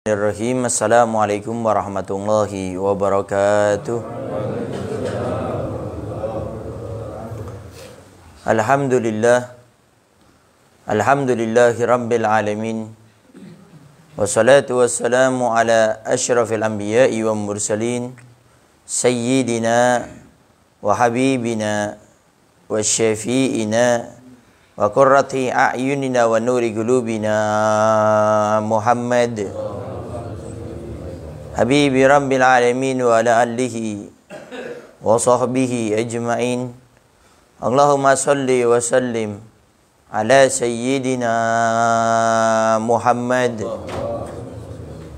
Bismillahirrahmanirrahim. Assalamualaikum warahmatullahi wabarakatuh. Alhamdulillahi rabbil alamin. Wassalatu wassalamu ala asyrafil anbiya'i wa mursalin sayyidina wa habibina wa syafi'ina wa qurrati a'yunina wa nuri qulubina Muhammad Habibi Rabbil Alamin wa ala alihi wa sahbihi ajma'in. Allahumma salli wa sallim ala sayyidina Muhammad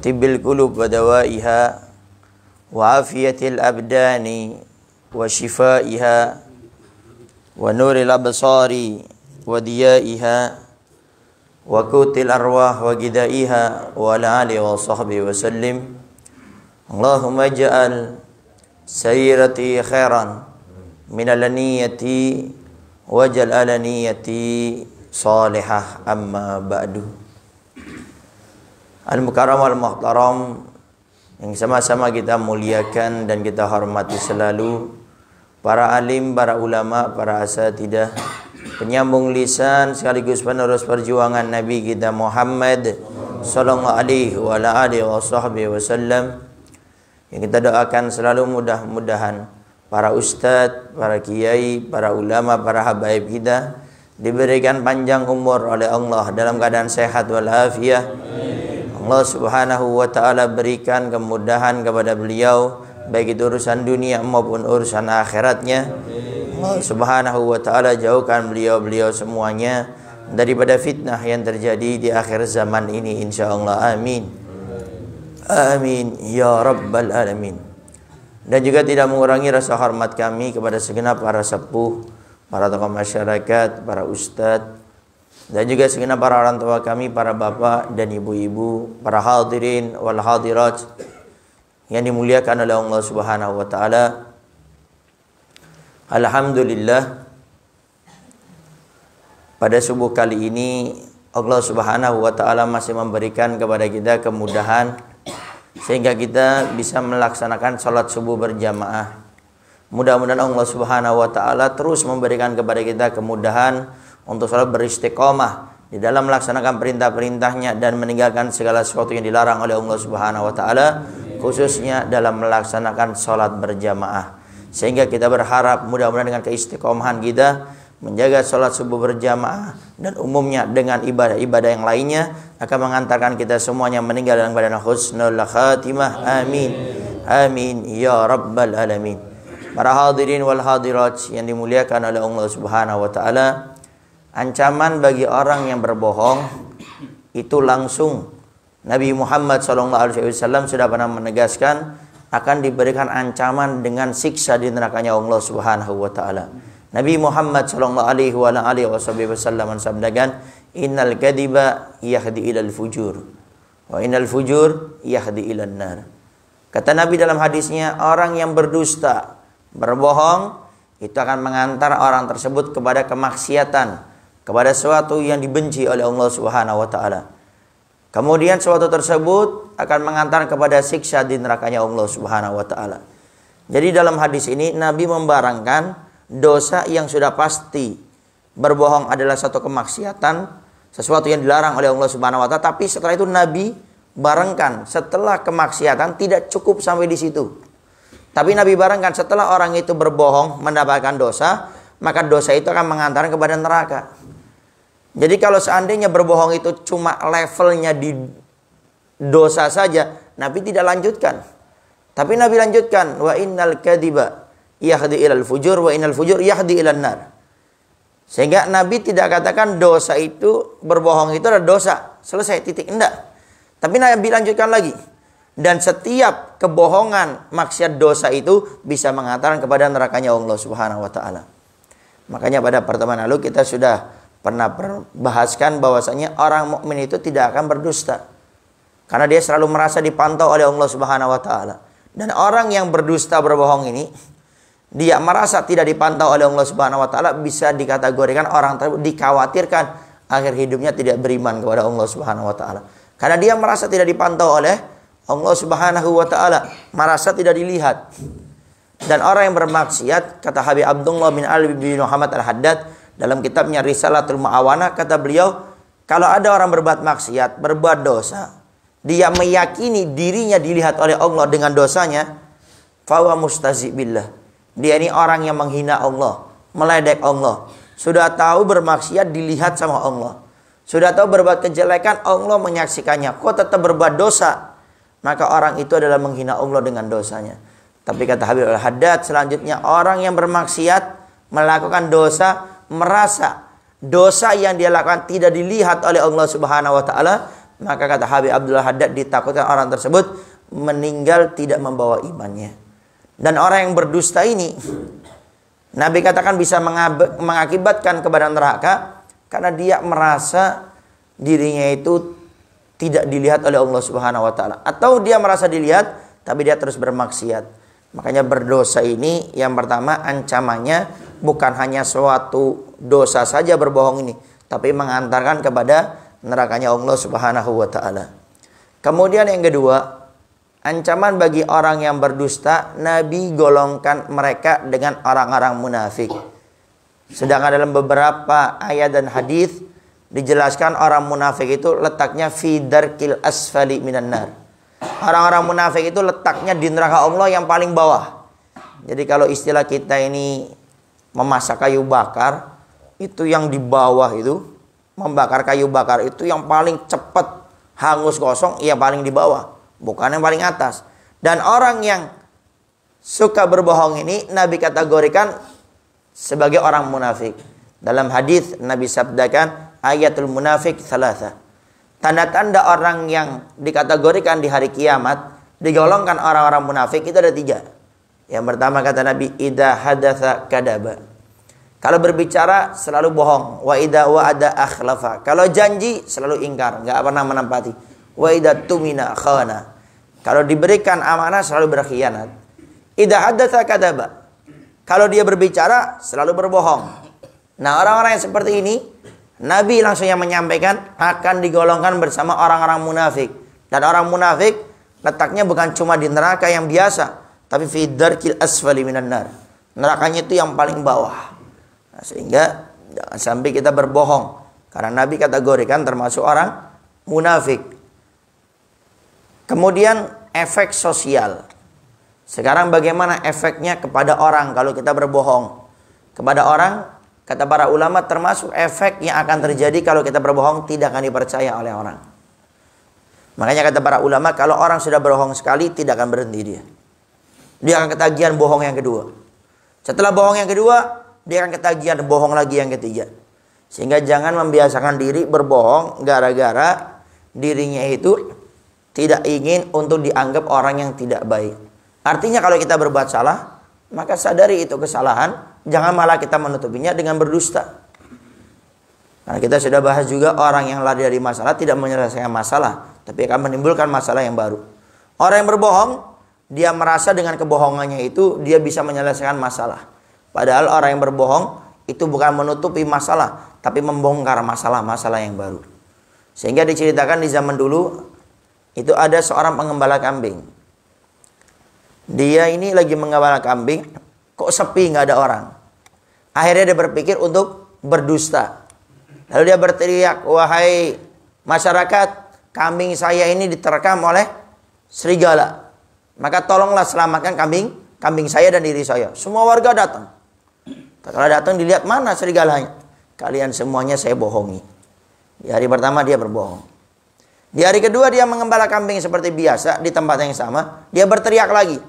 tibbil qulub wa dawaiha wa afiyatil abdani wa shifaiha wa nuril absari wa diyaiha wa kutil arwah wa gidaiha wa ala alihi wa sahbihi wa sallim. Allahumma ja'al sayyirati khairan minal niyati wajal ala niyati salihah, amma ba'du. Al-mukarram wal-muhtaram yang sama-sama kita muliakan dan kita hormati selalu, para alim, para ulama, para asatidah, penyambung lisan sekaligus penerus perjuangan Nabi kita Muhammad sallallahu alaihi wa ala alihi wasallam, yang kita doakan selalu mudah-mudahan para ustadz, para kiai, para ulama, para habaib kita diberikan panjang umur oleh Allah dalam keadaan sehat walafiat. Allah subhanahu wa ta'ala berikan kemudahan kepada beliau, baik itu urusan dunia maupun urusan akhiratnya. Allah subhanahu wa ta'ala jauhkan beliau-beliau semuanya daripada fitnah yang terjadi di akhir zaman ini, insyaallah. Amin. Amin ya rabbal alamin. Dan juga tidak mengurangi rasa hormat kami kepada segenap para sepuh, para tokoh masyarakat, para ustadz, dan juga segenap para orang tua kami, para bapak dan ibu-ibu, para hadirin wal hadirat yang dimuliakan oleh Allah subhanahu wa ta'ala. Alhamdulillah, pada subuh kali ini Allah subhanahu wa ta'ala masih memberikan kepada kita kemudahan sehingga kita bisa melaksanakan sholat subuh berjamaah. Mudah-mudahan Allah subhanahu wa ta'ala terus memberikan kepada kita kemudahan untuk sholat beristiqomah di dalam melaksanakan perintah-perintahnya dan meninggalkan segala sesuatu yang dilarang oleh Allah subhanahu wa ta'ala, khususnya dalam melaksanakan sholat berjamaah. Sehingga kita berharap mudah-mudahan dengan keistiqomahan kita menjaga sholat subuh berjamaah dan umumnya dengan ibadah-ibadah yang lainnya akan mengantarkan kita semuanya meninggal dalam keadaan husnul khatimah. Amin. Amin ya rabbal alamin. Para hadirin wal hadirat yang dimuliakan oleh Allah subhanahu wa ta'ala, ancaman bagi orang yang berbohong itu langsung Nabi Muhammad SAW sudah pernah menegaskan akan diberikan ancaman dengan siksa di nerakanya Allah subhanahu wa ta'ala. Nabi Muhammad sallallahu alaihi wasallam mensabdakan, innal kadiba yahdi ilal fujur wa innal fujur yahdi ilan nar. Kata Nabi dalam hadisnya, orang yang berdusta, berbohong, itu akan mengantar orang tersebut kepada kemaksiatan, kepada sesuatu yang dibenci oleh Allah subhanahu wa ta'ala. Kemudian sesuatu tersebut akan mengantar kepada siksa di nerakanya Allah subhanahu wa ta'ala. Jadi dalam hadis ini Nabi membarangkan dosa yang sudah pasti berbohong adalah satu kemaksiatan, sesuatu yang dilarang oleh Allah subhanahu wa ta'ala. Tapi setelah itu Nabi barangkan setelah kemaksiatan tidak cukup sampai di situ. Tapi Nabi barangkan setelah orang itu berbohong mendapatkan dosa, maka dosa itu akan mengantarkan kepada neraka. Jadi kalau seandainya berbohong itu cuma levelnya di dosa saja, Nabi tidak lanjutkan. Tapi Nabi lanjutkan, wa innal kadiba yahdi ilal fujur wa innal fujur yahdi ilan nar. Sehingga Nabi tidak katakan dosa itu, berbohong itu adalah dosa, selesai, titik, enggak. Tapi Nabi lanjutkan lagi, dan setiap kebohongan maksiat dosa itu bisa mengantarkan kepada nerakanya Allah subhanahu wa ta'ala. Makanya pada pertemuan lalu kita sudah pernah bahaskan bahwasanya orang mukmin itu tidak akan berdusta, karena dia selalu merasa dipantau oleh Allah subhanahu wa ta'ala. Dan orang yang berdusta, berbohong ini, dia merasa tidak dipantau oleh Allah subhanahu wa ta'ala, bisa dikategorikan orang tersebut dikhawatirkan akhir hidupnya tidak beriman kepada Allah subhanahu wa ta'ala. Karena dia merasa tidak dipantau oleh Allah Subhanahu wa taala, merasa tidak dilihat. Dan orang yang bermaksiat, kata Habib Abdullah bin Ali bin Muhammad Al-Haddad dalam kitabnya Risalatul Mu'awanah, kata beliau, kalau ada orang berbuat maksiat, berbuat dosa, dia meyakini dirinya dilihat oleh Allah dengan dosanya, fawa mustazi billah. Dia ini orang yang menghina Allah, meledek Allah. Sudah tahu bermaksiat dilihat sama Allah. Sudah tahu berbuat kejelekan, Allah menyaksikannya. Kok tetap berbuat dosa? Maka orang itu adalah menghina Allah dengan dosanya. Tapi kata Habib Al-Haddad selanjutnya, orang yang bermaksiat, melakukan dosa, merasa dosa yang dia lakukan tidak dilihat oleh Allah Subhanahu wa taala, maka kata Habib Abdullah Haddad ditakutkan orang tersebut meninggal tidak membawa imannya. Dan orang yang berdusta ini, Nabi katakan bisa mengakibatkan kepada neraka karena dia merasa dirinya itu tidak dilihat oleh Allah Subhanahu wa taala, atau dia merasa dilihat tapi dia terus bermaksiat. Makanya berdosa ini yang pertama ancamannya bukan hanya suatu dosa saja berbohong ini, tapi mengantarkan kepada nerakanya Allah Subhanahu wa taala. Kemudian yang kedua, ancaman bagi orang yang berdusta, Nabi golongkan mereka dengan orang-orang munafik. Sedangkan dalam beberapa ayat dan hadis dijelaskan orang munafik itu letaknya fi darkil asfali minan nar. Orang-orang munafik itu letaknya di neraka Allah yang paling bawah. Jadi kalau istilah kita ini memasak kayu bakar, itu yang di bawah itu, membakar kayu bakar itu yang paling cepat hangus kosong, ya paling di bawah, bukan yang paling atas. Dan orang yang suka berbohong ini Nabi kategorikan sebagai orang munafik. Dalam hadis Nabi sabdakan, ayatul munafik thalatha. Tanda-tanda orang yang dikategorikan di hari kiamat, digolongkan orang-orang munafik itu ada 3. Yang pertama kata Nabi, idza hadatsa kadaba. Kalau berbicara selalu bohong. Wa idza wa'ada akhlafa. Kalau janji selalu ingkar, enggak pernah menepati. Wa idza tumina khana. Kalau diberikan amanah selalu berkhianat. Idza hadatsa kadaba. Kalau dia berbicara selalu berbohong. Nah, orang-orang yang seperti ini Nabi langsung yang menyampaikan akan digolongkan bersama orang-orang munafik. Dan orang munafik letaknya bukan cuma di neraka yang biasa, tapi fi darkil asfali minan nar. Nerakanya itu yang paling bawah. Nah, sehingga jangan sampai kita berbohong, karena Nabi kategorikan termasuk orang munafik. Kemudian efek sosial. Sekarang bagaimana efeknya kepada orang kalau kita berbohong? Kepada orang, kata para ulama, termasuk efek yang akan terjadi kalau kita berbohong tidak akan dipercaya oleh orang. Makanya kata para ulama, kalau orang sudah berbohong sekali tidak akan berhenti dia. Dia akan ketagihan bohong yang kedua. Setelah bohong yang kedua, dia akan ketagihan bohong lagi yang ketiga. Sehingga jangan membiasakan diri berbohong gara-gara dirinya itu tidak ingin untuk dianggap orang yang tidak baik. Artinya kalau kita berbuat salah, maka sadari itu kesalahan. Jangan malah kita menutupinya dengan berdusta. Karena kita sudah bahas juga orang yang lari dari masalah tidak menyelesaikan masalah, tapi akan menimbulkan masalah yang baru. Orang yang berbohong, dia merasa dengan kebohongannya itu dia bisa menyelesaikan masalah. Padahal orang yang berbohong itu bukan menutupi masalah, tapi membongkar masalah-masalah yang baru. Sehingga diceritakan di zaman dulu, itu ada seorang pengembala kambing. Dia ini lagi mengembala kambing, kok sepi, nggak ada orang. Akhirnya dia berpikir untuk berdusta. Lalu dia berteriak, wahai masyarakat, kambing saya ini diterkam oleh serigala. Maka tolonglah selamatkan kambing saya dan diri saya. Semua warga datang. Kalau datang dilihat, mana serigalanya? Kalian semuanya saya bohongi. Di hari pertama dia berbohong. Di hari kedua dia mengembala kambing seperti biasa di tempat yang sama. Dia berteriak lagi.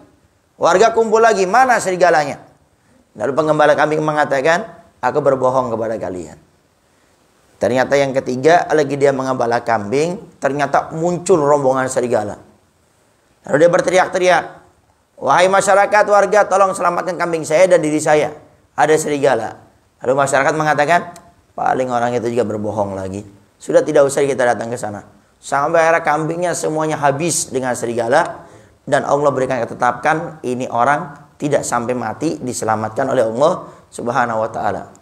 Warga kumpul lagi, mana serigalanya? Lalu pengembala kambing mengatakan, aku berbohong kepada kalian. Ternyata yang ketiga, lagi dia mengembala kambing, ternyata muncul rombongan serigala. Lalu dia berteriak-teriak, wahai masyarakat, warga, tolong selamatkan kambing saya dan diri saya. Ada serigala. Lalu masyarakat mengatakan, paling orang itu juga berbohong lagi. Sudah tidak usah kita datang ke sana. Sampai akhirnya kambingnya semuanya habis dengan serigala. Dan Allah berikan ketetapkan ini orang tidak sampai mati, diselamatkan oleh Allah Subhanahu wa taala.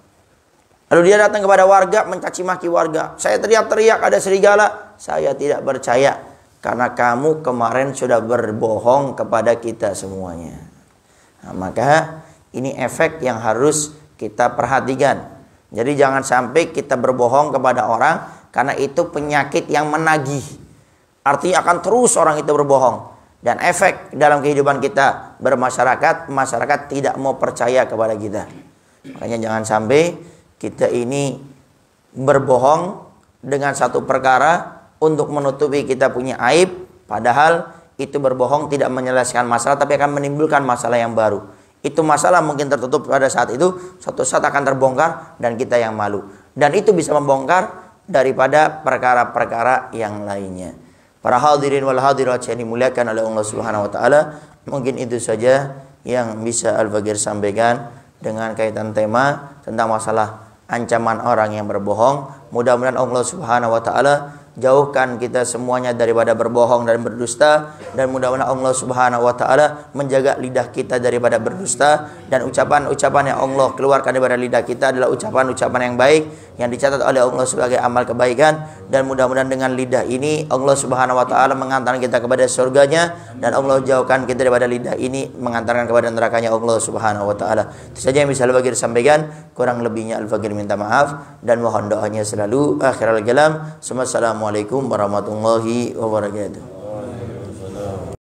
Lalu dia datang kepada warga, mencaci maki warga. Saya teriak-teriak ada serigala, Saya tidak percaya karena kamu kemarin sudah berbohong kepada kita semuanya. Nah, maka ini efek yang harus kita perhatikan. Jadi jangan sampai kita berbohong kepada orang karena itu penyakit yang menagih. Artinya akan terus orang itu berbohong. Dan efek dalam kehidupan kita bermasyarakat, masyarakat tidak mau percaya kepada kita. Makanya jangan sampai kita ini berbohong dengan satu perkara untuk menutupi kita punya aib. Padahal itu berbohong tidak menyelesaikan masalah, tapi akan menimbulkan masalah yang baru. Itu masalah mungkin tertutup pada saat itu, suatu saat akan terbongkar dan kita yang malu. Dan itu bisa membongkar daripada perkara-perkara yang lainnya. Para hadirin wal hadirat yang dimuliakan oleh Allah Subhanahu wa taala, mungkin itu saja yang bisa Al-Bagir sampaikan dengan kaitan tema tentang masalah ancaman orang yang berbohong. Mudah-mudahan Allah Subhanahu wa taala jauhkan kita semuanya daripada berbohong dan berdusta, dan mudah-mudahan Allah Subhanahu wa taala menjaga lidah kita daripada berdusta, dan ucapan-ucapan yang Allah keluarkan daripada lidah kita adalah ucapan-ucapan yang baik yang dicatat oleh Allah sebagai amal kebaikan. Dan mudah-mudahan dengan lidah ini Allah Subhanahu wa taala mengantarkan kita kepada surganya, dan Allah jauhkan kita daripada lidah ini mengantarkan kepada nerakanya Allah Subhanahu wa taala. Itu saja yang bisa Al-Bagir sampaikan, kurang lebihnya Al-Bagir minta maaf dan mohon doanya selalu. Akhirul kalam. Assalamualaikum warahmatullahi wabarakatuh.